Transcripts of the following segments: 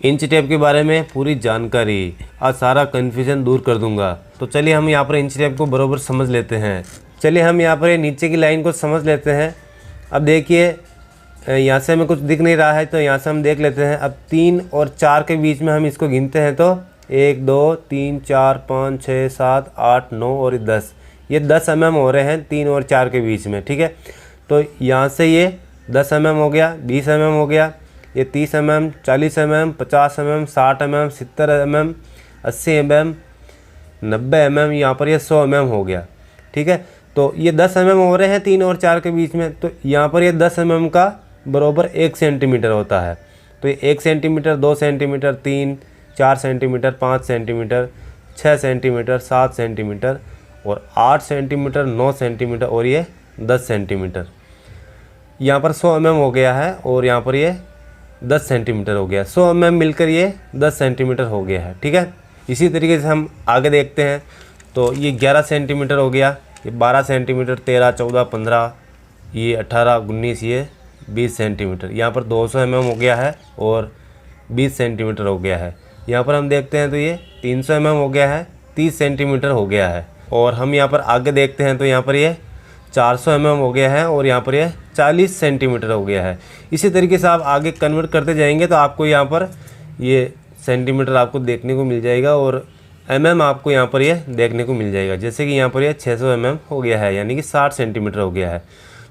Inch tape के बारे में पूरी जानकारी, आज सारा कन्फ्यूजन दूर कर दूंगा। तो चलिए हम यहाँ पर इंच टेप को बराबर समझ लेते हैं। चलिए हम यहाँ पर ये नीचे की लाइन को समझ लेते हैं। अब देखिए यहाँ से हमें कुछ दिख नहीं रहा है, तो यहाँ से हम देख लेते हैं। अब 3 और 4 के बीच में हम इसको गिनते हैं तो 1 2 3 4 5 6 7 8 9 और 10, ये 10 mm हो रहे हैं 3 और 4 के बीच में। ठीक है, तो यहाँ से ये 10 mm हो गया, 20 mm हो गया, ये 30 mm 40 mm 50 mm 60 mm 70 mm 80 mm 90 mm, यहाँ पर ये 100 mm हो गया। ठीक है, तो ये 10 mm हो रहे हैं 3 और 4 के बीच में, तो यहाँ पर ये 10 mm का बराबर 1 सेंटीमीटर होता है। तो ये 1 centimetre 2 centimetre 3 4 centimetre 5 centimetre 6 centimetre 7 centimetre और 8 सेंटीमीटर 9 सेंटीमीटर और ये 10 सेंटीमीटर। यहाँ पर 100 mm हो गया है और यहाँ पर ये 10 सेंटीमीटर हो गया। 100 mm मिलकर ये 10 सेंटीमीटर हो गया है। ठीक है, इसी तरीके से हम आगे देखते हैं। तो ये 11 सेंटीमीटर हो गया, ये 12 सेंटीमीटर 13 14 15, ये 18 19, ये 20 सेंटीमीटर। यहाँ पर 200 mm हो गया है और 20 सेंटीमीटर हो गया है। यहाँ पर हम देखते हैं तो ये 300 mm हो गया है, 30 सेंटीमीटर हो गया है। और हम यहाँ पर आगे देखते हैं तो यहाँ पर ये 400 mm हो गया है और यहाँ पर ये 40 सेंटीमीटर हो गया है। इसी तरीके से आप आगे कन्वर्ट करते जाएंगे तो आपको यहाँ पर ये सेंटीमीटर आपको देखने को मिल जाएगा और mm आपको यहाँ पर ये देखने को मिल जाएगा। जैसे कि यहाँ पर ये 600 mm हो गया है, यानी कि 60 सेंटीमीटर हो गया है।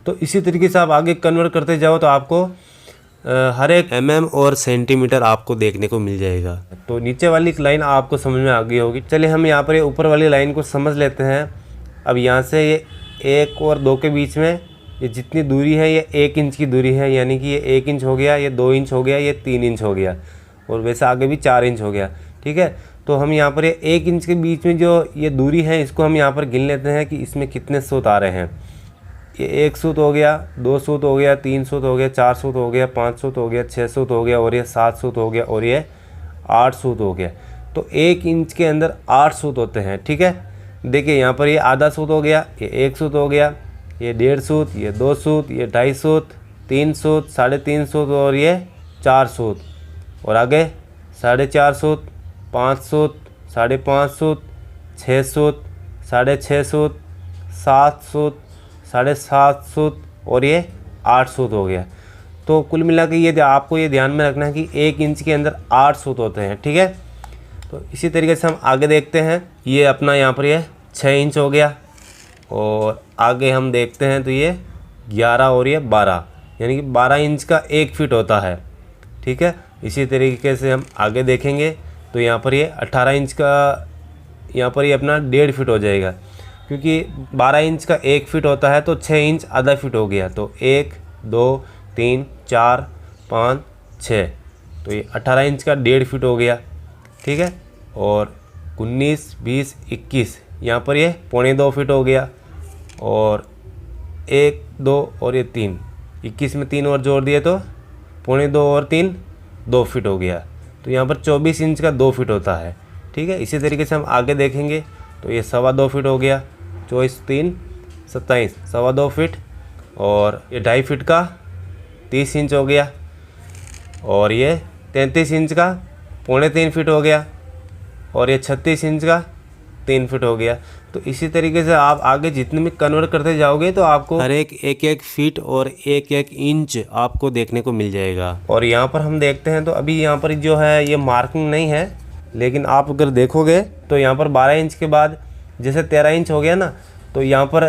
तो इसी तरीके से आप आगे कन्वर्ट करते जाओ तो आपको हर एक mm और सेंटीमीटर आपको देखने को मिल जाएगा। तो नीचे वाली लाइन आपको समझ में आ गई होगी। चलिए हम यहाँ पर ये ऊपर वाली लाइन को समझ लेते हैं। अब यहाँ से ये 1 और 2 के बीच में ये जितनी दूरी है ये 1 इंच की दूरी है, यानी कि ये 1 इंच हो गया, ये 2 इंच हो गया, ये 3 इंच हो गया और वैसे आगे भी 4 इंच हो गया। ठीक है, तो हम यहाँ पर ये 1 इंच के बीच में जो ये दूरी है इसको हम यहाँ पर गिन लेते हैं कि इसमें कितने सूत आ रहे हैं। ये 1 सूत हो गया, 2 सूत हो गया, 3 सूत हो गया, 4 सूत हो गया, 5 सूत हो गया, 6 सूत हो गया और ये 7 सूत हो गया और ये 8 सूत हो गया। तो 1 इंच के अंदर 8 सूत होते हैं। ठीक है, देखिए यहाँ पर ये आधा सूत हो गया, ये 1 सूत हो गया, ये 1.5 सूत, ये 2 सूत, ये 2.5 सूत, 3 सूत, 3.5 सूत और ये 4 सूत और आगे 4.5 सूत, 5 सूत, 5.5 सूत, 6 सूत, 6.5 सूत, 7 सूत, 7.5 सूत और ये 8 सूत हो गया। तो कुल मिला के ये आपको ये ध्यान में रखना है कि 1 इंच के अंदर 8 सूत होते हैं। ठीक है, तो इसी तरीके से हम आगे देखते हैं। ये अपना यहाँ पर ये 6 इंच हो गया और आगे हम देखते हैं तो ये 11 और ये 12, यानी कि 12 इंच का 1 फीट होता है। ठीक है, इसी तरीके से हम आगे देखेंगे तो यहाँ पर ये 18 इंच का, यहाँ पर ये अपना 1.5 फीट हो जाएगा, क्योंकि 12 इंच का 1 फीट होता है तो 6 इंच आधा फीट हो गया। तो 1 2 3 4 5 6, तो ये 18 इंच का 1.5 फीट हो गया। ठीक है, और 19 20 21, यहाँ पर ये 1.25 फीट हो गया और 1 2 और ये 3, 21 में 3 और जोड़ दिए तो 1.25 और 3 2 फीट हो गया। तो यहाँ पर 24 इंच का 2 फीट होता है। ठीक है, इसी तरीके से हम आगे देखेंगे तो ये 2.25 फीट हो गया, 24 3 27, 2.25 फीट और ये 2.5 फीट का 30 इंच हो गया और ये 33 इंच का 3.25 फीट हो गया और ये 36 इंच का 3 फीट हो गया। तो इसी तरीके से आप आगे जितने भी कन्वर्ट करते जाओगे तो आपको हर एक फीट और एक इंच आपको देखने को मिल जाएगा। और यहाँ पर हम देखते हैं तो अभी यहाँ पर जो है ये मार्किंग नहीं है, लेकिन आप अगर देखोगे तो यहाँ पर 12 इंच के बाद जैसे 13 इंच हो गया ना, तो यहाँ पर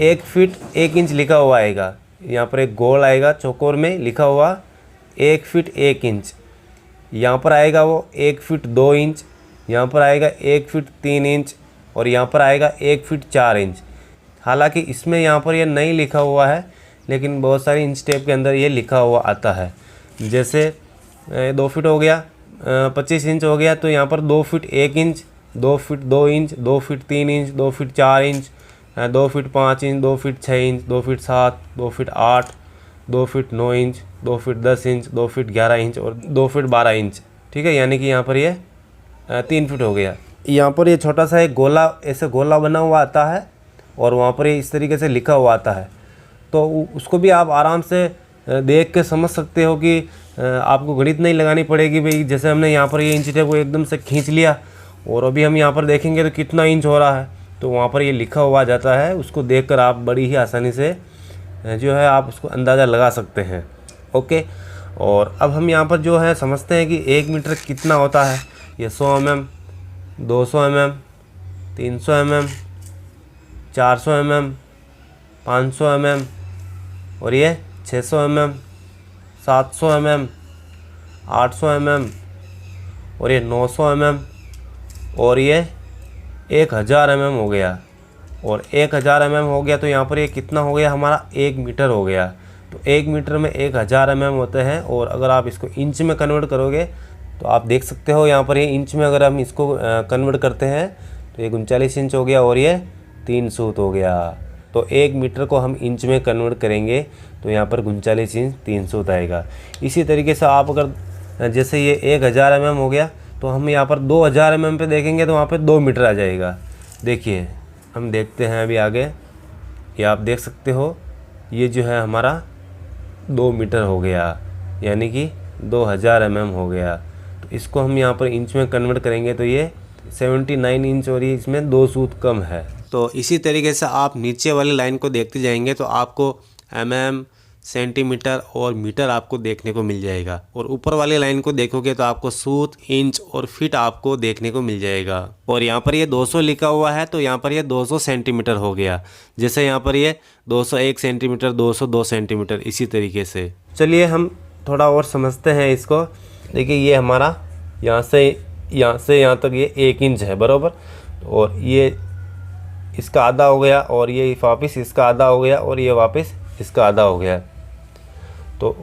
1 फीट 1 इंच लिखा हुआ आएगा। यहाँ पर एक गोल आएगा चौकोर में लिखा हुआ 1 फीट 1 इंच, यहाँ पर आएगा वो 1 फीट 2 इंच, यहाँ पर आएगा 1 फीट 3 इंच और यहाँ पर आएगा 1 फीट 4 इंच। हालांकि इसमें यहाँ पर ये नहीं लिखा हुआ है, लेकिन बहुत सारी इंच टेप के अंदर ये लिखा हुआ आता है। जैसे 2 फीट हो गया, 25 इंच हो गया, तो यहाँ पर 2 feet 1 inch, 2 feet 2 inch, 2 feet 3 inch, 2 feet 4 inch, 2 feet 5 inch, 2 feet 6 inch, 2 feet 7, 2 feet 8, 2 feet 9 inch, 2 feet 10 inch, 2 feet 11 inch और 2 फीट 12 इंच। ठीक है, यानी कि यहाँ पर ये 3 फीट हो गया। यहाँ पर ये छोटा सा एक गोला, ऐसे गोला बना हुआ आता है और वहाँ पर ये इस तरीके से लिखा हुआ आता है। तो उसको भी आप आराम से देख के समझ सकते हो कि आपको गणित नहीं लगानी पड़ेगी भाई। जैसे हमने यहाँ पर ये इंच टेप को एकदम से खींच लिया और अभी हम यहाँ पर देखेंगे तो कितना इंच हो रहा है, तो वहाँ पर ये लिखा हुआ आ जाता है। उसको देखकर आप बड़ी ही आसानी से जो है आप उसको अंदाज़ा लगा सकते हैं। ओके, और अब हम यहाँ पर जो है समझते हैं कि 1 मीटर कितना होता है। ये 100 mm, 200 mm, 300 mm, 400 mm, 500 mm और ये 600 mm, 700 mm, 800 mm और ये 900 mm और ये 1000 mm हो गया। और 1000 mm हो गया तो यहाँ पर ये कितना हो गया हमारा 1 मीटर हो गया। तो 1 मीटर में 1000 mm होते हैं। और अगर आप इसको इंच में कन्वर्ट करोगे तो आप देख सकते हो यहाँ पर ये इंच में अगर हम इसको कन्वर्ट करते हैं तो ये 39 इंच हो गया और ये 3 सूत हो गया। तो 1 मीटर को हम इंच में कन्वर्ट करेंगे तो यहाँ पर 39 इंच 3 सूत आएगा। इसी तरीके से आप अगर जैसे ये 1000 mm हो गया तो हम यहाँ पर 2000 mm पे देखेंगे तो वहाँ पे 2 मीटर आ जाएगा। देखिए हम देखते हैं अभी आगे, ये आप देख सकते हो ये जो है हमारा 2 मीटर हो गया, यानी कि 2000 mm हो गया। तो इसको हम यहाँ पर इंच में कन्वर्ट करेंगे तो ये 79 इंच और ये इसमें 2 सूत कम है। तो इसी तरीके से आप नीचे वाली लाइन को देखते जाएंगे तो आपको mm, सेंटीमीटर और मीटर आपको देखने को मिल जाएगा। और ऊपर वाली लाइन को देखोगे तो आपको सूत, इंच और फीट आपको देखने को मिल जाएगा। और यहाँ पर ये 200 लिखा हुआ है तो यहाँ पर ये 200 सेंटीमीटर हो गया। जैसे यहाँ पर ये 201 सेंटीमीटर, 202 सेंटीमीटर, इसी तरीके से। चलिए हम थोड़ा और समझते हैं इसको। देखिए ये हमारा यहाँ से यहाँ तक ये 1 इंच है बराबर, और ये इसका आधा हो गया और ये वापस इसका आधा हो गया और ये वापस इसका आधा हो गया। तो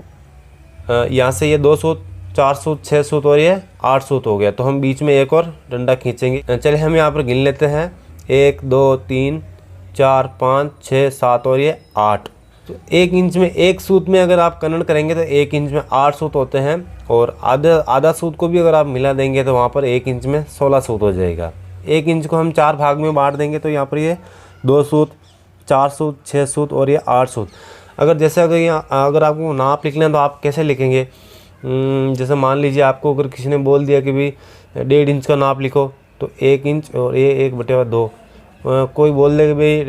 यहाँ से ये 2 सूत, 4 सूत, 6 सूत और ये 8 सूत हो गया। तो हम बीच में एक और डंडा खींचेंगे। चलिए हम यहाँ पर गिन लेते हैं 1 2 3 4 5 6 7 और ये 8। तो 1 इंच में 1 सूत में अगर आप कन्वर्ट करेंगे तो 1 इंच में 8 सूत होते हैं। और आधा सूत को भी अगर आप मिला देंगे तो वहाँ पर 1 इंच में 16 सूत हो जाएगा। 1 इंच को हम 4 भाग में बांट देंगे तो यहाँ पर ये 2 सूत, 4 सूत, 6 सूत और ये 8 सूत। अगर आपको नाप लिखना है तो आप कैसे लिखेंगे? जैसे मान लीजिए आपको अगर किसी ने बोल दिया कि भाई 1.5 इंच का नाप लिखो तो 1 इंच और ये 1/2। कोई बोल दे कि भाई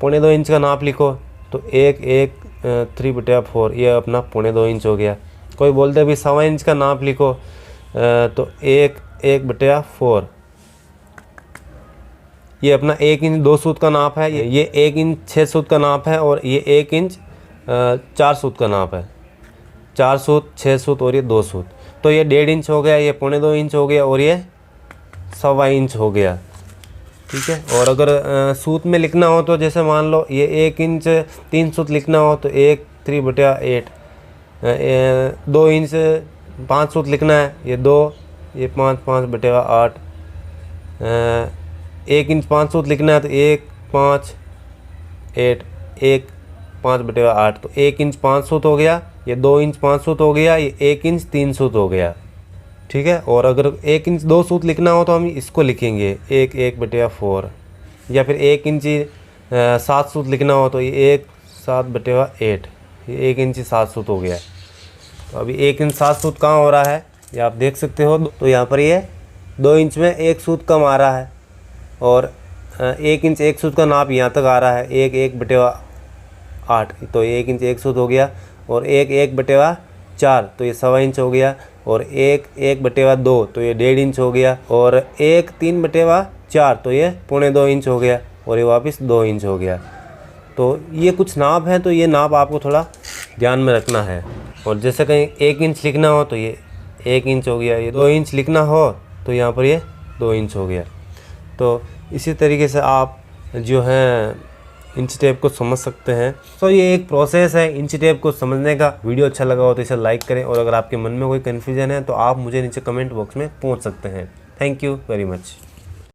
2.25 इंच का नाप लिखो तो 3/4, ये अपना 2.25 इंच हो गया। कोई बोलते हैं भाई 1.25 इंच का नाप लिखो तो 1/4, ये अपना 1 इंच 2 सूत का नाप है। ये 1 इंच 6 सूत का नाप है और ये 1 इंच 4 सूत का नाप है। 4 सूत, 6 सूत और ये 2 सूत। तो ये 1.5 इंच हो गया, ये 2.25 इंच हो गया और ये 1.25 इंच हो गया। ठीक है। और अगर सूत में लिखना हो तो जैसे मान लो ये 1 इंच 3 सूत लिखना हो तो 3/8। 2 इंच 5 सूत लिखना है, ये 2, ये 5/8। 1 इंच 5 सूत लिखना है तो 1 5 8, 1 5/8। तो 1 इंच 5 सूत हो गया, ये 2 इंच 5 सूत हो गया, ये 1 इंच 3 सूत हो गया। ठीक है। और अगर 1 इंच 2 सूत लिखना हो तो हम इसको लिखेंगे 1/4। या फिर 1 इंच 7 सूत लिखना हो तो ये 7/8, ये 1 इंच 7 सूत हो गया। तो अभी 1 इंच 7 सूत कहाँ हो रहा है ये आप देख सकते हो। तो यहाँ पर ये 2 इंच में 1 सूत कम आ रहा है और 1 इंच 1 सूत का नाप यहाँ तक आ रहा है 1/8। तो 1 इंच 1 सूत हो गया और 1/4 तो ये 1.25 इंच हो गया और 1/2 तो ये 1.5 इंच हो गया और 3/4 तो ये 2.25 इंच हो गया और ये वापस 2 इंच हो गया। तो ये कुछ नाप है, तो ये नाप आपको थोड़ा ध्यान में रखना है। और जैसे कहीं 1 इंच लिखना हो तो ये 1 इंच हो गया, ये 2 इंच लिखना हो तो यहाँ पर ये 2 इंच हो गया। तो इसी तरीके से आप जो है इंच टेप को समझ सकते हैं। तो ये एक प्रोसेस है इंच टेप को समझने का। वीडियो अच्छा लगा हो तो इसे लाइक करें और अगर आपके मन में कोई कन्फ्यूजन है तो आप मुझे नीचे कमेंट बॉक्स में पूछ सकते हैं। Thank you very much.